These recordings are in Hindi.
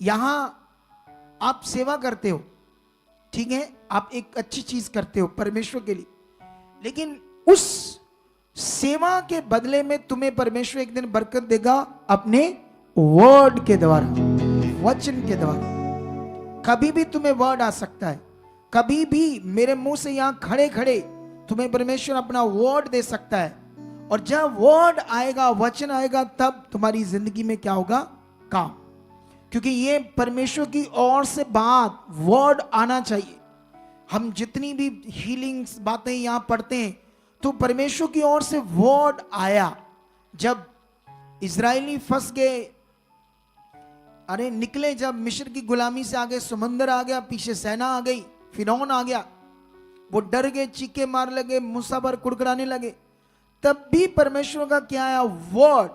यहां आप सेवा करते हो, ठीक है, आप एक अच्छी चीज करते हो परमेश्वर के लिए, लेकिन उस सेवा के बदले में तुम्हें परमेश्वर एक दिन बरकत देगा अपने वर्ड के द्वारा, वचन के द्वारा। कभी भी तुम्हें वर्ड आ सकता है, कभी भी मेरे मुंह से यहां खड़े खड़े तुम्हें परमेश्वर अपना वर्ड दे सकता है। और जब वर्ड आएगा, वचन आएगा, तब तुम्हारी जिंदगी में क्या होगा? काम। क्योंकि ये परमेश्वर की ओर से बात, वर्ड आना चाहिए। हम जितनी भी हीलिंग्स बातें यहां पढ़ते हैं तो परमेश्वर की ओर से वर्ड आया। जब इजरायली फंस गए, अरे निकले जब मिस्र की गुलामी से, आगे समुंदर आ गया, पीछे सेना आ गई, फिरौन आ गया, वो डर गए, चीखे मार लगे, मूसा पर कुड़कुड़ाने लगे, तब भी परमेश्वर का क्या आया? वर्ड।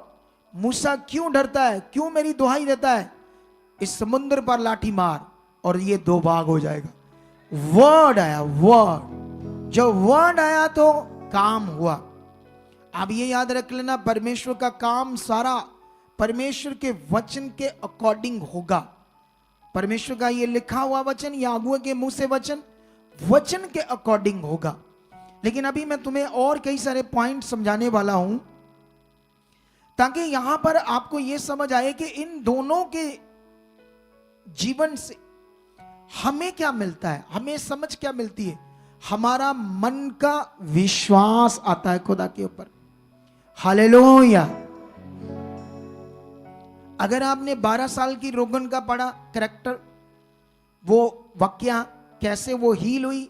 मूसा क्यों डरता है, क्यों मेरी दुहाई देता है? इस समुद्र पर लाठी मार और ये दो भाग हो जाएगा। वर्ड आया, वर्ड। जब वर्ड आया तो काम हुआ। अब ये याद रख लेना, परमेश्वर का काम सारा परमेश्वर के वचन के अकॉर्डिंग होगा। परमेश्वर का ये लिखा हुआ वचन या अगुए के मुंह से वचन, वचन के अकॉर्डिंग होगा। लेकिन अभी मैं तुम्हें और कई सारे पॉइंट समझाने वाला हूं, ताकि यहां पर आपको यह समझ आए कि इन दोनों के जीवन से हमें क्या मिलता है, हमें समझ क्या मिलती है। हमारा मन का विश्वास आता है खुदा के ऊपर। हालेलुया। अगर आपने 12 साल की रोगन का पढ़ा कैरेक्टर, वो वाक्या कैसे वो हील हुई,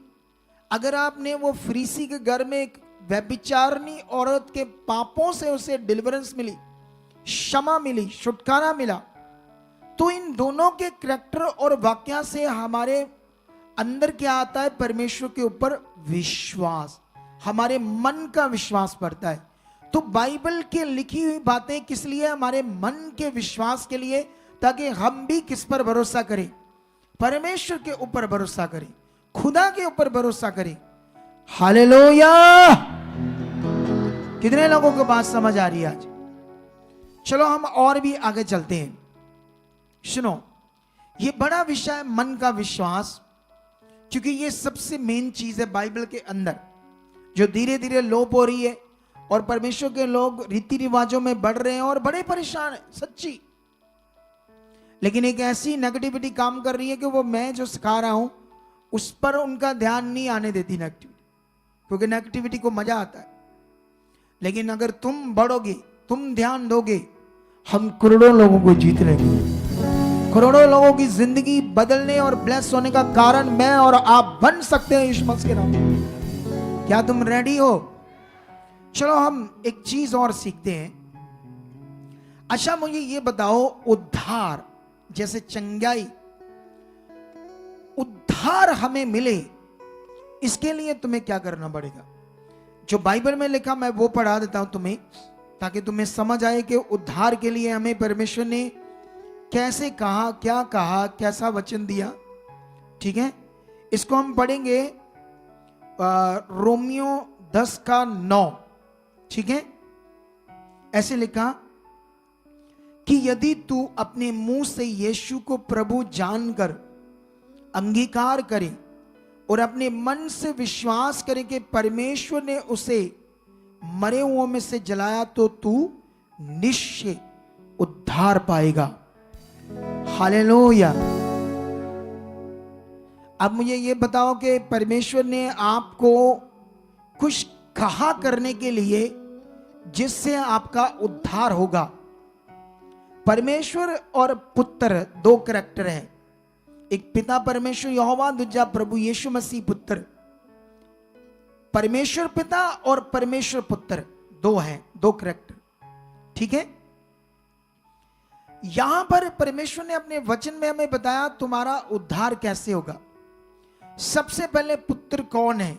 अगर आपने वो फरीसी के घर में एक व्यभिचारिणी औरत के पापों से उसे डिलीवरेंस मिली, क्षमा मिली, छुटकारा मिला, तो इन दोनों के कैरेक्टर और वाक्या से हमारे अंदर क्या आता है? परमेश्वर के ऊपर विश्वास, हमारे मन का विश्वास बढ़ता है। तो बाइबल के लिखी हुई बातें किस लिए? हमारे मन के विश्वास के लिए, ताकि हम भी किस पर भरोसा करें? परमेश्वर के ऊपर भरोसा करें, खुदा के ऊपर भरोसा करें। हालेलुया। कितने लोगों को बात समझ आ रही है आज? चलो हम और भी आगे चलते हैं। सुनो, ये बड़ा विषय है मन का विश्वास, क्योंकि ये सबसे मेन चीज है बाइबल के अंदर, जो धीरे धीरे लोप हो रही है। और परमेश्वर के लोग रीति रिवाजों में बढ़ रहे हैं और बड़े परेशान हैं, सच्ची। लेकिन एक ऐसी नेगेटिविटी काम कर रही है कि वो मैं जो सिखा रहा हूं उस पर उनका ध्यान नहीं आने देती नेगेटिविटी, क्योंकि नेगेटिविटी को मजा आता है। लेकिन अगर तुम बढ़ोगे, तुम ध्यान दोगे, हम करोड़ों लोगों को जीत लेंगे। करोड़ों लोगों की जिंदगी बदलने और ब्लेस होने का कारण मैं और आप बन सकते हैं यीशु मसीह के नाम में। क्या तुम रेडी हो? चलो हम एक चीज और सीखते हैं। अच्छा मुझे ये बताओ, उद्धार जैसे चंगाई, उद्धार हमें मिले, इसके लिए तुम्हें क्या करना पड़ेगा? जो बाइबल में लिखा मैं वो पढ़ा देता हूं तुम्हें, ताकि तुम्हें समझ आए कि उद्धार के लिए हमें परमेश्वर ने कैसे कहा, क्या कहा, कैसा वचन दिया। ठीक है, इसको हम पढ़ेंगे रोमियो 10:9। ठीक है, ऐसे लिखा कि यदि तू अपने मुंह से यीशु को प्रभु जानकर अंगीकार करे और अपने मन से विश्वास करे कि परमेश्वर ने उसे मरे हुओं में से जलाया, तो तू निश्चय उद्धार पाएगा। हालेलुया। अब मुझे ये बताओ कि परमेश्वर ने आपको कुछ कहा करने के लिए जिससे आपका उद्धार होगा। परमेश्वर और पुत्र दो कैरेक्टर है, एक पिता परमेश्वर यहोवा, दूसरा प्रभु यीशु मसीह पुत्र। परमेश्वर पिता और परमेश्वर पुत्र दो हैं, दो कैरेक्टर। ठीक है, यहां पर परमेश्वर ने अपने वचन में हमें बताया तुम्हारा उद्धार कैसे होगा। सबसे पहले पुत्र कौन है,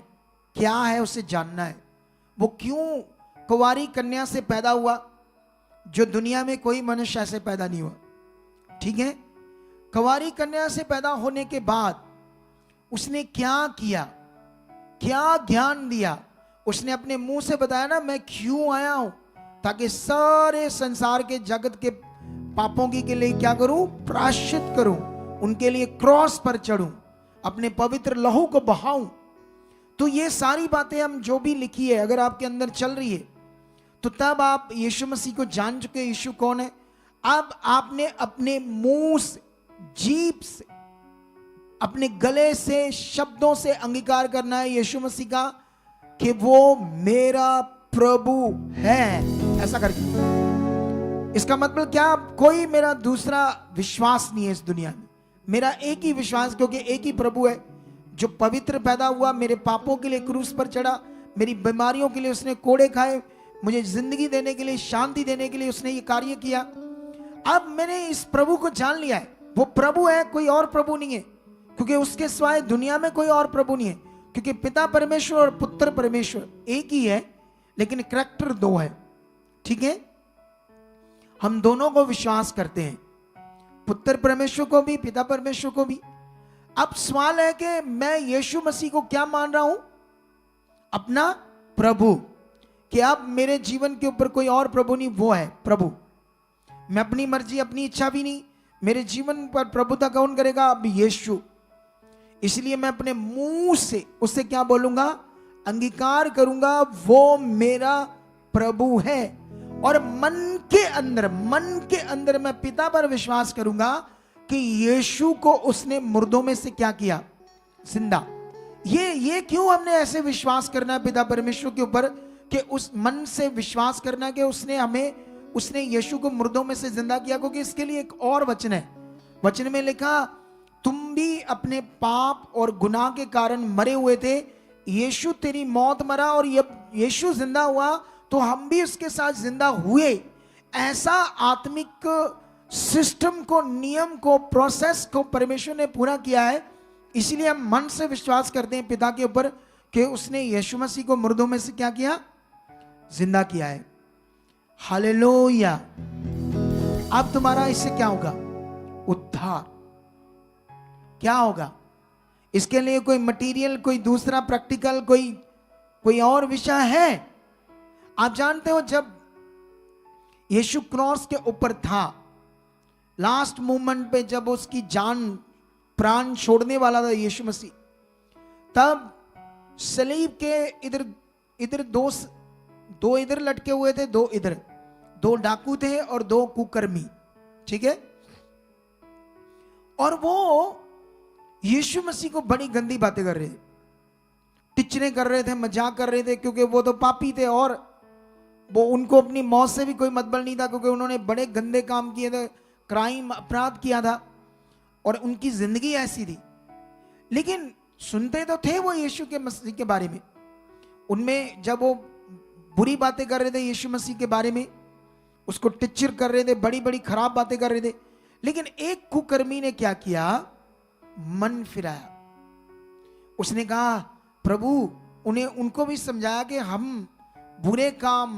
क्या है, उसे जानना है। वो क्यों कुंवारी कन्या से पैदा हुआ, जो दुनिया में कोई मनुष्य ऐसे पैदा नहीं हुआ। ठीक है, कुंवारी कन्या से पैदा होने के बाद उसने क्या किया, क्या ज्ञान दिया? उसने अपने मुंह से बताया ना, मैं क्यों आया हूं, ताकि सारे संसार के जगत के पापों के लिए क्या करूं? प्रायश्चित करूं, उनके लिए क्रॉस पर चढ़ूं, अपने पवित्र लहू को बहाऊं। तो ये सारी बातें हम जो भी लिखी है अगर आपके अंदर चल रही है तो तब आप यीशु मसीह को जान चुके। यीशु कौन है? अब आपने अपने मुंह से, जीभ से, अपने गले से, शब्दों से अंगीकार करना है यीशु मसीह का कि वो मेरा प्रभु है, ऐसा करके। इसका मतलब क्या? कोई मेरा दूसरा विश्वास नहीं है इस दुनिया में, मेरा एक ही विश्वास, क्योंकि एक ही प्रभु है जो पवित्र पैदा हुआ, मेरे पापों के लिए क्रूस पर चढ़ा, मेरी बीमारियों के लिए उसने कोड़े खाए, मुझे जिंदगी देने के लिए, शांति देने के लिए उसने ये कार्य किया। अब मैंने इस प्रभु को जान लिया है, वो प्रभु है, कोई और प्रभु नहीं है, क्योंकि उसके सिवाय दुनिया में कोई और प्रभु नहीं है। क्योंकि पिता परमेश्वर और पुत्र परमेश्वर एक ही है, लेकिन करैक्टर दो है। ठीक है, हम दोनों को विश्वास करते हैं, पुत्र परमेश्वर को भी, पिता परमेश्वर को भी। अब सवाल है कि मैं यीशु मसीह को क्या मान रहा हूं? अपना प्रभु, कि अब मेरे जीवन के ऊपर कोई और प्रभु नहीं, वो है प्रभु। मैं अपनी मर्जी, अपनी इच्छा भी नहीं, मेरे जीवन पर प्रभुता कौन करेगा? अब यीशु। इसलिए मैं अपने मुंह से उससे क्या बोलूंगा? अंगीकार करूंगा वो मेरा प्रभु है। और मन के अंदर मैं पिता पर विश्वास करूंगा कि यीशु को उसने मुर्दों में से क्या किया? जिंदा। ये क्यों हमने ऐसे विश्वास करना है पिता परमेश्वर के ऊपर, कि उस मन से विश्वास करना कि उसने यीशु को मुर्दों में से जिंदा किया? क्योंकि इसके लिए एक और वचन है, वचन में लिखा, तुम भी अपने पाप और गुनाह के कारण मरे हुए थे, यीशु तेरी मौत मरा और यीशु जिंदा हुआ तो हम भी उसके साथ जिंदा हुए। ऐसा आत्मिक सिस्टम को, नियम को, प्रोसेस को परमेश्वर ने पूरा किया है। इसीलिए हम मन से विश्वास करते हैं पिता के ऊपर कि उसने यीशु मसीह को मुर्दों में से क्या किया? जिंदा किया है। हालेलुया। अब तुम्हारा इससे क्या होगा? उद्धार। क्या होगा? इसके लिए कोई मटेरियल, कोई दूसरा प्रैक्टिकल, कोई और विषय है? आप जानते हो जब यीशु क्रॉस के ऊपर था, लास्ट मोमेंट पे जब उसकी जान, प्राण छोड़ने वाला था यीशु मसीह, तब सलीब के इधर दो इधर लटके हुए थे, दो इधर, दो डाकू थे और दो कुकर्मी। ठीक है, और वो यीशु मसीह को बड़ी गंदी बातें कर रहे थे, टिचरे कर रहे थे, मजाक कर रहे थे, क्योंकि वो तो पापी थे और वो, उनको अपनी मौत से भी कोई मतलब नहीं था, क्योंकि उन्होंने बड़े गंदे काम किए थे, क्राइम, अपराध किया था और उनकी जिंदगी ऐसी थी। लेकिन सुनते तो थे वो यीशु के मसीह के बारे में, उनमें जब वो बुरी बातें कर रहे थे यीशु मसीह के बारे में, उसको टिचर कर रहे थे, बड़ी बड़ी खराब बातें कर रहे थे। लेकिन एक कुकर्मी ने क्या किया? मन फिराया। उसने कहा, प्रभु, उनको भी समझाया कि हम बुरे काम,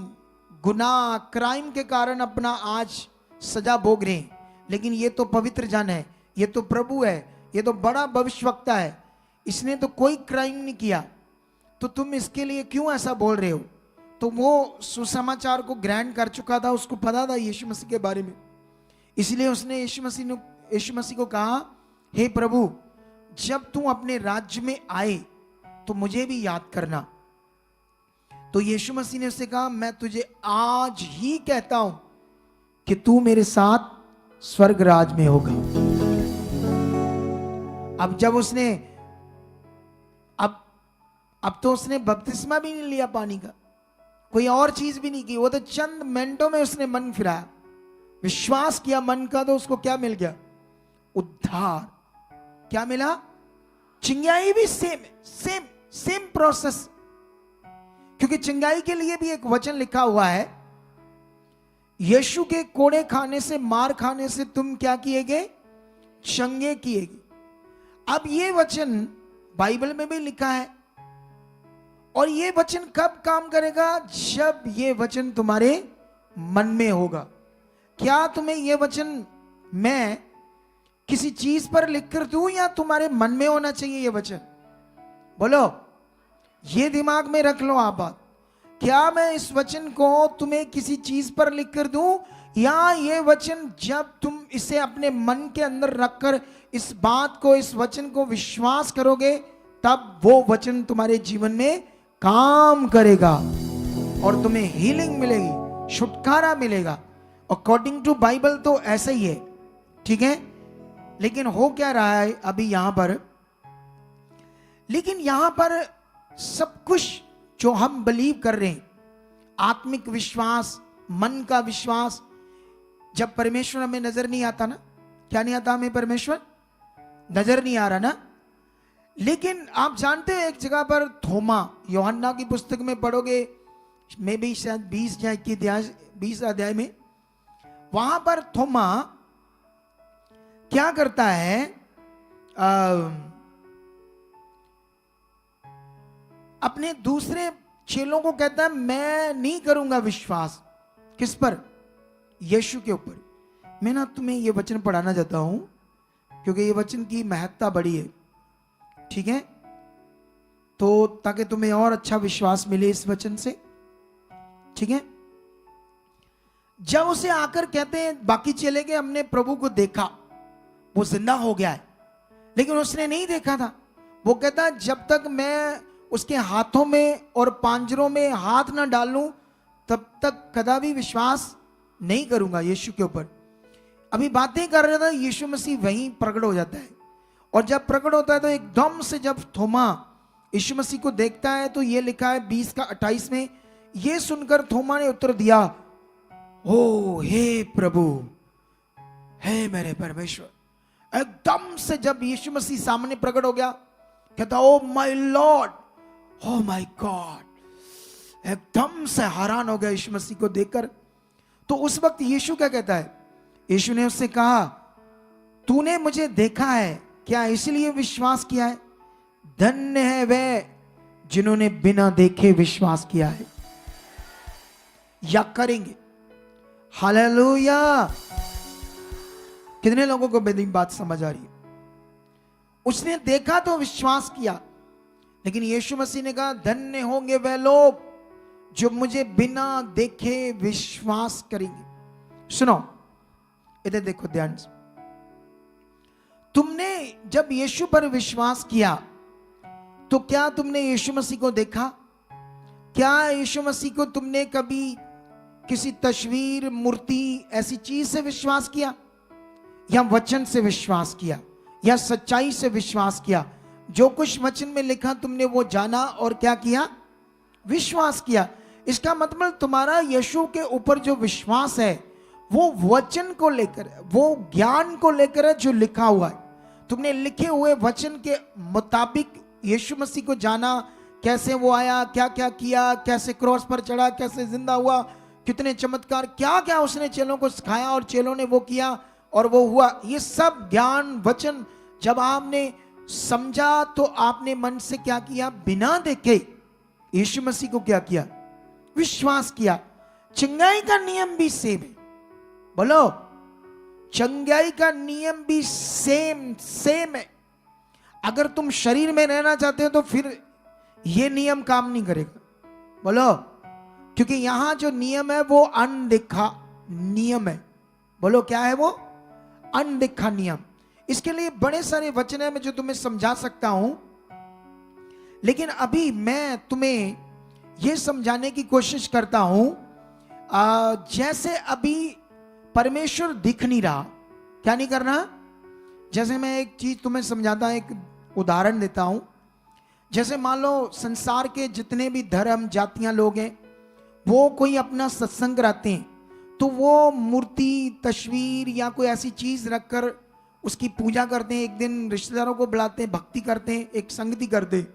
गुनाह, क्राइम के कारण अपना आज सजा भोग रहे हैं, लेकिन ये तो पवित्र जन है, ये तो प्रभु है, ये तो बड़ा भविष्यवक्ता है, इसने तो कोई क्राइम नहीं किया, तो तुम इसके लिए क्यों ऐसा बोल रहे हो? तो वो सुसमाचार को ग्रहण कर चुका था, उसको पता था यीशु मसीह के बारे में। इसलिए उसने यीशु मसीह को कहा, हे प्रभु, जब तू अपने राज्य में आए तो मुझे भी याद करना। तो यीशु मसीह ने उससे कहा, मैं तुझे आज ही कहता हूं कि तू मेरे साथ स्वर्ग राज में होगा। अब जब उसने अब तो उसने बपतिस्मा भी नहीं लिया पानी का, कोई और चीज भी नहीं की, वो तो चंद मिनटों में उसने मन फिराया, विश्वास किया मन का, तो उसको क्या मिल गया? उद्धार। क्या मिला? चिंगाई भी सेम प्रोसेस, क्योंकि चिंगाई के लिए भी एक वचन लिखा हुआ है, यीशु के कोड़े खाने से, मार खाने से तुम क्या किए गए? चंगे किए गए। अब ये वचन बाइबल में भी लिखा है, और ये वचन कब काम करेगा? जब ये वचन तुम्हारे मन में होगा। क्या तुम्हें ये वचन मैं किसी चीज पर लिखकर दूं, या तुम्हारे मन में होना चाहिए ये वचन? बोलो, ये दिमाग में रख लो आप बात। क्या मैं इस वचन को तुम्हें किसी चीज पर लिखकर दूं, या ये वचन जब तुम इसे अपने मन के अंदर रखकर इस बात को, इस वचन को विश्वास करोगे, तब वो वचन तुम्हारे जीवन में काम करेगा और तुम्हें हीलिंग मिलेगी, छुटकारा मिलेगा। अकॉर्डिंग टू बाइबल तो ऐसा ही है, ठीक है। लेकिन हो क्या रहा है अभी यहां पर, लेकिन यहां पर सब कुछ जो हम बिलीव कर रहे हैं, आत्मिक विश्वास, मन का विश्वास, जब परमेश्वर हमें नजर नहीं आता ना, क्या नहीं आता हमें? परमेश्वर नजर नहीं आ रहा ना। लेकिन आप जानते हैं एक जगह पर थोमा, यूहन्ना की पुस्तक में पढ़ोगे, मे भी शायद 20 या 20 अध्याय में, वहां पर थोमा क्या करता है, अपने दूसरे चेलों को कहता है मैं नहीं करूंगा विश्वास। किस पर? यीशु के ऊपर। मैं ना तुम्हें ये वचन पढ़ाना चाहता हूं क्योंकि ये वचन की महत्ता बड़ी है, ठीक है, तो ताकि तुम्हें और अच्छा विश्वास मिले इस वचन से, ठीक है। जब उसे आकर कहते हैं बाकी चले गए, हमने प्रभु को देखा, वो जिंदा हो गया है, लेकिन उसने नहीं देखा था। वो कहता जब तक मैं उसके हाथों में और पांजरों में हाथ ना डालूं तब तक कदापि विश्वास नहीं करूंगा यीशु के ऊपर। अभी बातें कर रहा था, यीशु मसीह वहीं प्रकट हो जाता है, और जब प्रकट होता है तो एकदम से जब थोमा यीशु मसीह को देखता है, तो ये लिखा है 20 का 28 में, ये सुनकर थोमा ने उत्तर दिया, ओ हे प्रभु, हे मेरे परमेश्वर। एकदम से जब यीशु मसीह सामने प्रकट हो गया, कहता oh my Lord, oh my God. एकदम से हैरान हो गया यीशु मसीह को देखकर। तो उस वक्त यीशु क्या कहता है? यीशु ने उससे कहा तूने मुझे देखा है, क्या इसलिए विश्वास किया है? धन्य है वे जिन्होंने बिना देखे विश्वास किया है या करेंगे। हालेलुया। कितने लोगों को मेरी बात समझ आ रही है? उसने देखा तो विश्वास किया, लेकिन यीशु मसीह ने कहा धन्य होंगे वह लोग जो मुझे बिना देखे विश्वास करेंगे। सुनो, इधर देखो ध्यान से। तुमने जब यीशु पर विश्वास किया तो क्या तुमने यीशु मसीह को देखा? क्या यीशु मसीह को तुमने कभी किसी तस्वीर, मूर्ति, ऐसी चीज से विश्वास किया, या वचन से विश्वास किया, या सच्चाई से विश्वास किया? जो कुछ वचन में लिखा तुमने वो जाना और क्या किया? विश्वास किया। इसका मतलब तुम्हारा यीशु के ऊपर जो विश्वास है वो वचन को लेकर, वो ज्ञान को लेकर है जो लिखा हुआ है। तुमने लिखे हुए वचन के मुताबिक यीशु मसीह को जाना, कैसे वो आया, क्या क्या किया, कैसे क्रॉस पर चढ़ा, कैसे जिंदा हुआ, कितने चमत्कार, क्या क्या उसने चेलों को सिखाया और चेलों ने वो किया और वो हुआ। ये सब ज्ञान, वचन जब आपने समझा तो आपने मन से क्या किया? बिना देखे यीशु मसीह को क्या किया? विश्वास किया। चंगाई का नियम भी सेम है। बोलो, चंगाई का नियम भी सेम है। अगर तुम शरीर में रहना चाहते हो तो फिर यह नियम काम नहीं करेगा। बोलो, क्योंकि यहां जो नियम है वो अनदेखा नियम है। बोलो, क्या है वो? अनदेखा नियम। इसके लिए बड़े सारे वचन है मैं जो तुम्हें समझा सकता हूं, लेकिन अभी मैं तुम्हें यह समझाने की कोशिश करता हूं। जैसे अभी परमेश्वर दिख नहीं रहा, क्या नहीं करना? जैसे मैं एक चीज तुम्हें समझाता, एक उदाहरण देता हूं। जैसे मान लो संसार के जितने भी धर्म, जातियां लोग हैं, वो कोई अपना सत्संग कराते हैं तो वो मूर्ति, तस्वीर या कोई ऐसी चीज रखकर उसकी पूजा करते हैं। एक दिन रिश्तेदारों को बुलाते हैं, भक्ति करते हैं, एक संगति करते हैं,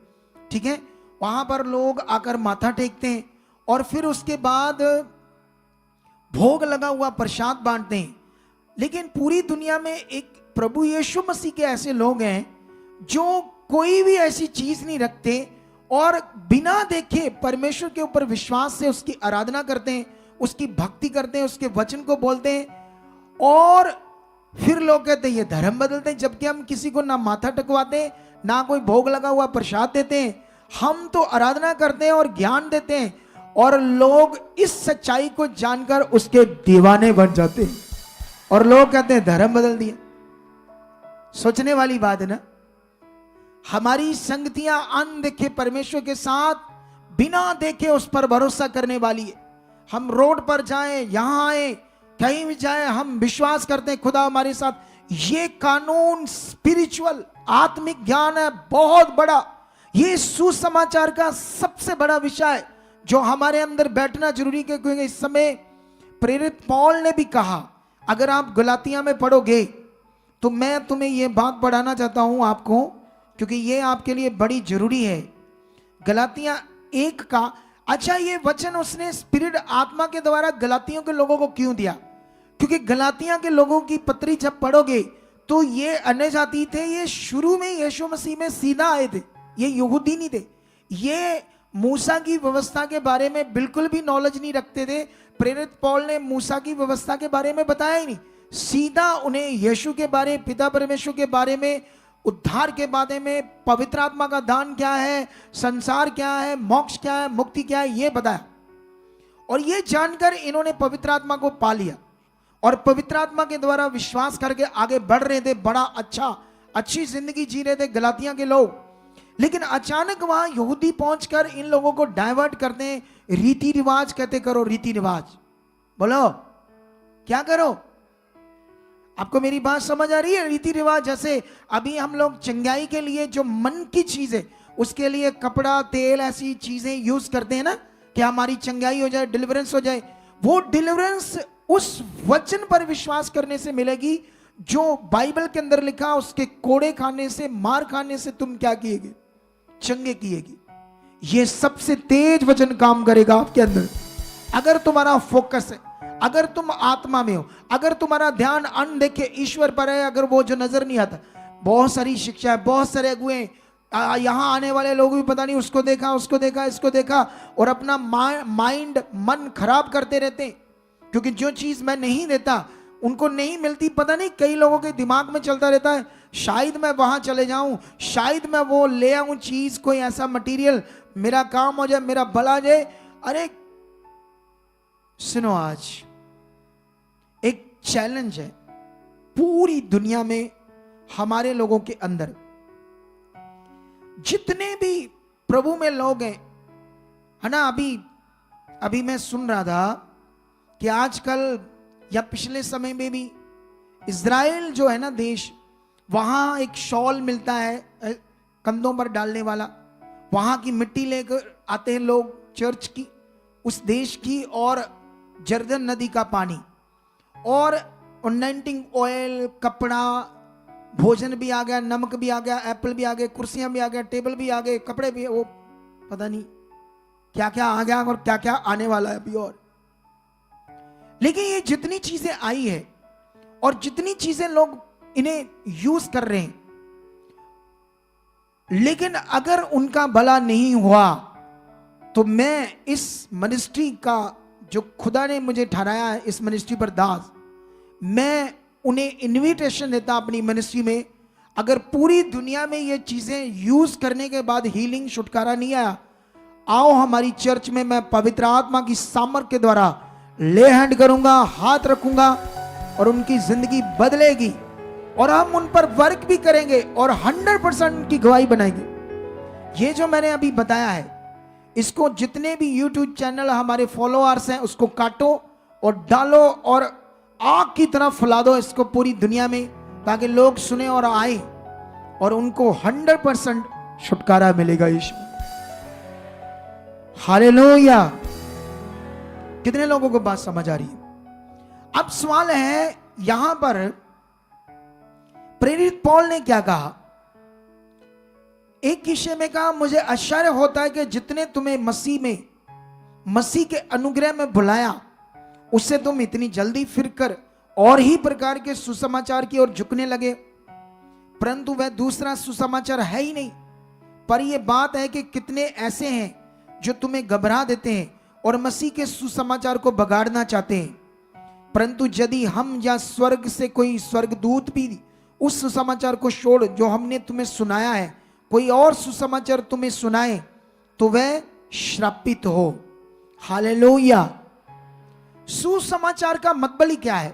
ठीक है। वहां पर लोग आकर माथा टेकते हैं और फिर उसके बाद भोग लगा हुआ प्रसाद बांटते हैं। लेकिन पूरी दुनिया में एक प्रभु यीशु मसीह के ऐसे लोग हैं जो कोई भी ऐसी चीज नहीं रखते और बिना देखे परमेश्वर के ऊपर विश्वास से उसकी आराधना करते हैं, उसकी भक्ति करते हैं, उसके वचन को बोलते हैं। और फिर लोग कहते हैं ये धर्म बदलते हैं, जबकि हम किसी को ना माथा टकवाते हैं, ना कोई भोग लगा हुआ प्रसाद देते हैं। हम तो आराधना करते हैं और ज्ञान देते हैं और लोग इस सच्चाई को जानकर उसके दीवाने बन जाते हैं और लोग कहते हैं धर्म बदल दिया। सोचने वाली बात है ना। हमारी संगतियां अनदेखे परमेश्वर के साथ बिना देखे उस पर भरोसा करने वाली है। हम रोड पर जाएं, यहां आए, कहीं भी जाएं, हम विश्वास करते हैं खुदा हमारे साथ। ये कानून स्पिरिचुअल आत्मिक ज्ञान है बहुत बड़ा। ये सुसमाचार का सबसे बड़ा विषय जो हमारे अंदर बैठना जरूरी है, क्योंकि इस समय प्रेरित पौल ने भी कहा, अगर आप गलातिया में पढ़ोगे तो मैं तुम्हें यह बात पढ़ाना चाहता हूं आपको, क्योंकि यह आपके लिए बड़ी जरूरी है। गलातिया 1 का। अच्छा, ये वचन उसने स्पिरिट आत्मा के द्वारा गलातियों के लोगों को क्यों दिया? क्योंकि गलातिया के लोगों की पत्री जब पढ़ोगे तो ये अन्य जाति थे, ये शुरू में यीशु मसीह में सीधा आए थे, ये यहूदी नहीं थे। ये मूसा की व्यवस्था के बारे में बिल्कुल भी नॉलेज नहीं रखते थे। प्रेरित पौल ने मूसा की व्यवस्था के बारे में बताया ही नहीं, सीधा उन्हें यीशु के बारे, पिता परमेश्वर के बारे में, उद्धार के बारे में, पवित्र आत्मा का दान क्या है, संसार क्या है, मोक्ष क्या है, मुक्ति क्या है, यह बताया। और यह जानकर इन्होंने पवित्र आत्मा को पा लिया और पवित्र आत्मा के द्वारा विश्वास करके आगे बढ़ रहे थे। बड़ा अच्छी जिंदगी जी रहे थे गलातिया के लोग। लेकिन अचानक वहां यहूदी पहुंचकर इन लोगों को डाइवर्ट करते हैं। रीति रिवाज कहते, करो रीति रिवाज। बोलो क्या करो? आपको मेरी बात समझ आ रही है? रीति रिवाज, जैसे अभी हम लोग चंगाई के लिए जो मन की चीज है उसके लिए कपड़ा, तेल, ऐसी चीजें यूज करते हैं ना कि हमारी चंगाई हो जाए, डिलीवरेंस हो जाए। वो डिलीवरेंस उस वचन पर विश्वास करने से मिलेगी जो बाइबल के अंदर लिखा। उसके कोड़े खाने से, मार खाने से तुम क्या किएगे? चंगे किएगी। ये सबसे तेज वचन काम करेगा आपके अंदर अगर तुम्हारा फोकस है, अगर तुम आत्मा में हो, अगर तुम्हारा ध्यान अनदेखे ईश्वर पर है, अगर वो जो नजर नहीं आता। बहुत सारी शिक्षा है, बहुत सारे अगुए यहां आने वाले लोग भी पता नहीं उसको देखा, उसको देखा, इसको देखा और अपना माइंड, मन खराब करते रहते हैं, क्योंकि जो चीज मैं नहीं देता उनको नहीं मिलती। पता नहीं कई लोगों के दिमाग में चलता रहता है, शायद मैं वहां चले जाऊं, शायद मैं वो ले आऊं चीज, कोई ऐसा मटेरियल, मेरा काम हो जाए, मेरा भला जाए। अरे सुनो, आज एक चैलेंज है पूरी दुनिया में हमारे लोगों के अंदर। जितने भी प्रभु में लोग हैं, है ना, अभी मैं सुन रहा था कि आजकल या पिछले समय में भी इज़राइल जो है ना देश, वहां एक शॉल मिलता है कंधों पर डालने वाला। वहां की मिट्टी लेकर आते हैं लोग चर्च की, उस देश की, और जर्दन नदी का पानी और अनॉइंटिंग ऑयल, कपड़ा, भोजन भी आ गया, नमक भी आ गया, एप्पल भी आ गए, कुर्सियां भी आ गया, टेबल भी आ गए, कपड़े भी, वो पता नहीं क्या क्या आ गया और क्या क्या आने वाला है अभी और। लेकिन ये जितनी चीजें आई है और जितनी चीजें लोग इन्हें यूज कर रहे हैं, लेकिन अगर उनका भला नहीं हुआ तो मैं इस मिनिस्ट्री का, जो खुदा ने मुझे ठहराया है इस मिनिस्ट्री पर दास, मैं उन्हें इनविटेशन देता अपनी मिनिस्ट्री में। अगर पूरी दुनिया में ये चीजें यूज करने के बाद हीलिंग, छुटकारा नहीं आया, आओ हमारी चर्च में, मैं पवित्र आत्मा की सामर्थ के द्वारा ले हैंड करूंगा, हाथ रखूंगा और उनकी जिंदगी बदलेगी और हम उन पर वर्क भी करेंगे और 100% की गवाही बनाएंगे। ये जो मैंने अभी बताया है, इसको जितने भी YouTube चैनल हमारे फॉलोअर्स हैं उसको काटो और डालो और आग की तरह फैला दो इसको पूरी दुनिया में, ताकि लोग सुने और आए और उनको 100% छुटकारा मिलेगा यीशु। हालेलुया। कितने लोगों को बात समझ आ रही है? अब सवाल है यहां पर प्रेरित पौल ने क्या कहा? एक विषय में कहा, मुझे आश्चर्य होता है कि जितने तुम्हें मसीह में, मसीह के अनुग्रह में बुलाया, उससे तुम इतनी जल्दी फिरकर और ही प्रकार के सुसमाचार की ओर झुकने लगे, परंतु वह दूसरा सुसमाचार है ही नहीं। पर यह बात है कि कितने ऐसे हैं जो तुम्हें घबरा देते हैं और मसीह के सुसमाचार को बगाड़ना चाहते हैं। परंतु यदि हम या स्वर्ग से कोई स्वर्गदूत भी उस सुसमाचार को छोड़ जो हमने तुम्हें सुनाया है, कोई और सुसमाचार तुम्हें सुनाए, तो वह श्रापित हो। हालेलुया। सुसमाचार का मतलब ही क्या है?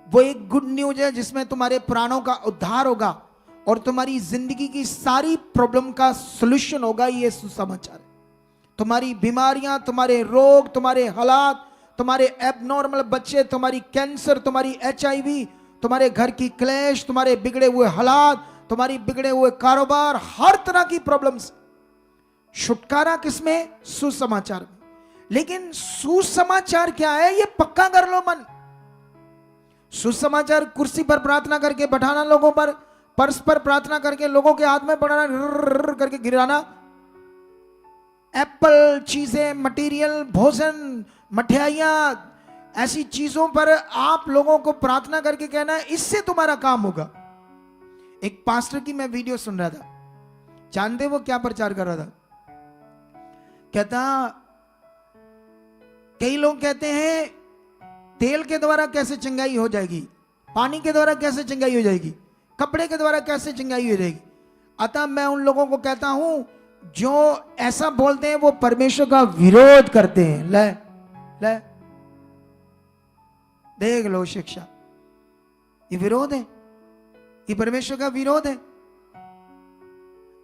वो एक गुड न्यूज है जिसमें तुम्हारे प्राणों का उद्धार होगा और तुम्हारी जिंदगी की सारी प्रॉब्लम का सॉल्यूशन होगा। ये सुसमाचार है। तुम्हारी बीमारियां, तुम्हारे रोग, तुम्हारे हालात, तुम्हारे एबनॉर्मल बच्चे, तुम्हारी कैंसर, तुम्हारी HIV, तुम्हारे घर की क्लेश, तुम्हारे बिगड़े हुए हालात, तुम्हारी बिगड़े हुए कारोबार, हर तरह की प्रॉब्लम्स, छुटकारा किसमें? सुसमाचार में। लेकिन सुसमाचार क्या है? ये पक्का कर लो मन। सुसमाचार कुर्सी पर प्रार्थना करके बैठाना, लोगों पर पर्स पर प्रार्थना करके लोगों के हाथ में पड़ाना, करके गिराना, एप्पल, चीजें, मटेरियल, भोजन, मठियाइयां, ऐसी चीजों पर आप लोगों को प्रार्थना करके कहना इससे तुम्हारा काम होगा। एक पास्टर की मैं वीडियो सुन रहा था, जानते वो क्या प्रचार कर रहा था? कहता कई लोग कहते हैं तेल के द्वारा कैसे चंगाई हो जाएगी, पानी के द्वारा कैसे चंगाई हो जाएगी, कपड़े के द्वारा कैसे चंगाई हो जाएगी। अतः मैं उन लोगों को कहता हूं जो ऐसा बोलते हैं वो परमेश्वर का विरोध करते हैं। ले ले देख लो शिक्षा, ये विरोध है, ये परमेश्वर का विरोध है।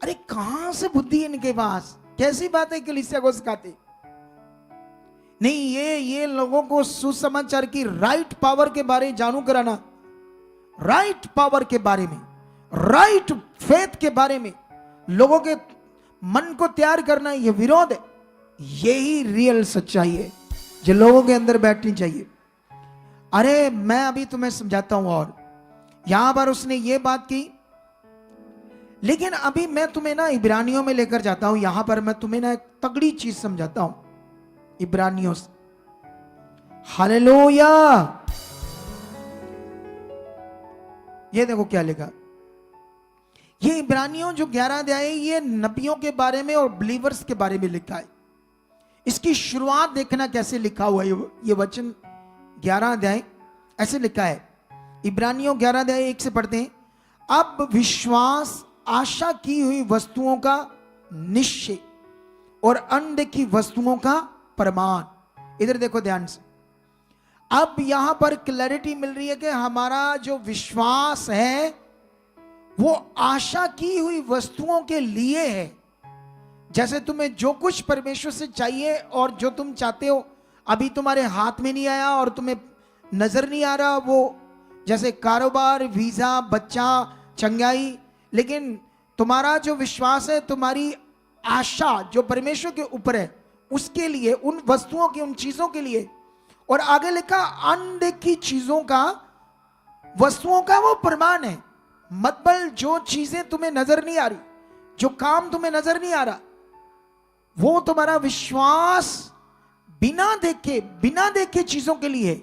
अरे कहां से बुद्धि इनके पास? कैसी बातें कलीसिया को सिखाते? नहीं, ये लोगों को सुसमाचार की राइट पावर के बारे जानू कराना, राइट पावर के बारे में, राइट फेथ के बारे में लोगों के मन को तैयार करना, ये विरोध है। यही रियल सच्चाई है जो लोगों के अंदर बैठनी चाहिए। अरे मैं अभी तुम्हें समझाता हूं। और यहां पर उसने ये बात की, लेकिन अभी मैं तुम्हें ना इब्रानियों में लेकर जाता हूं। यहां पर मैं तुम्हें ना एक तगड़ी चीज समझाता हूं इब्रानियों से। हालेलुया। ये देखो क्या लिखा। ये इब्रानियों जो 11 अध्याय, ये नबियों के बारे में और बिलीवर्स के बारे में लिखा है। इसकी शुरुआत देखना कैसे लिखा हुआ है। ये वचन 11 अध्याय ऐसे लिखा है। इब्रानियों 11 अध्याय 1 से पढ़ते हैं। अब विश्वास आशा की हुई वस्तुओं का निश्चय और अनदेखी वस्तुओं का प्रमाण। इधर देखो ध्यान से। अब यहां पर क्लैरिटी मिल रही है कि हमारा जो विश्वास है वो आशा की हुई वस्तुओं के लिए है। जैसे तुम्हें जो कुछ परमेश्वर से चाहिए और जो तुम चाहते हो अभी तुम्हारे हाथ में नहीं आया और तुम्हें नजर नहीं आ रहा, वो जैसे कारोबार, वीजा, बच्चा, चंगाई, लेकिन तुम्हारा जो विश्वास है, तुम्हारी आशा जो परमेश्वर के ऊपर है, उसके लिए, उन वस्तुओं की, उन चीजों के लिए। और आगे लिखा अनदेखी चीजों का, वस्तुओं का वो प्रमाण है। मतलब जो चीजें तुम्हें नजर नहीं आ रही, जो काम तुम्हें नजर नहीं आ रहा, वो तुम्हारा विश्वास बिना देखे चीजों के लिए,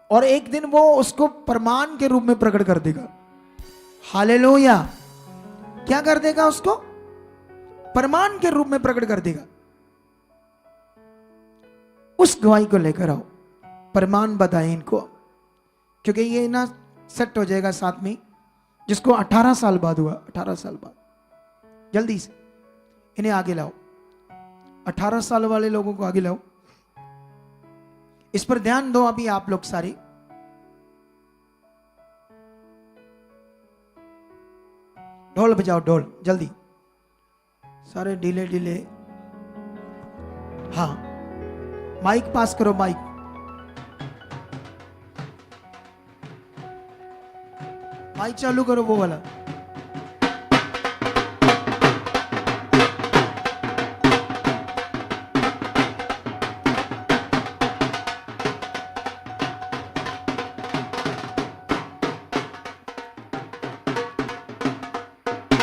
और एक दिन वो उसको प्रमाण के रूप में प्रकट कर देगा। हालेलुया। क्या कर देगा? उसको प्रमाण के रूप में प्रकट कर देगा। उस गवाही को लेकर आओ, प्रमाण बताएं इनको, क्योंकि ये ना सेट हो जाएगा साथ में। जिसको 18 साल बाद हुआ, 18 साल बाद, जल्दी से इन्हें आगे लाओ। 18 साल वाले लोगों को आगे लाओ। इस पर ध्यान दो अभी आप लोग सारे। ढोल बजाओ, ढोल जल्दी, सारे ढीले ढीले। हाँ, माइक पास करो, माइक। माइक चालू करो, वो वाला।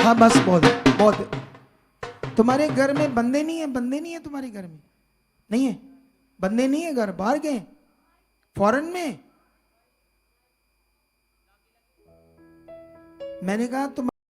हाँ बस, बहुत है, बहुत है। तुम्हारे घर में बंदे नहीं है? बंदे नहीं है तुम्हारे घर में? नहीं है बंदे? नहीं है घर, बाहर गए, फॉरेन में। मैंने कहा तुम्हारे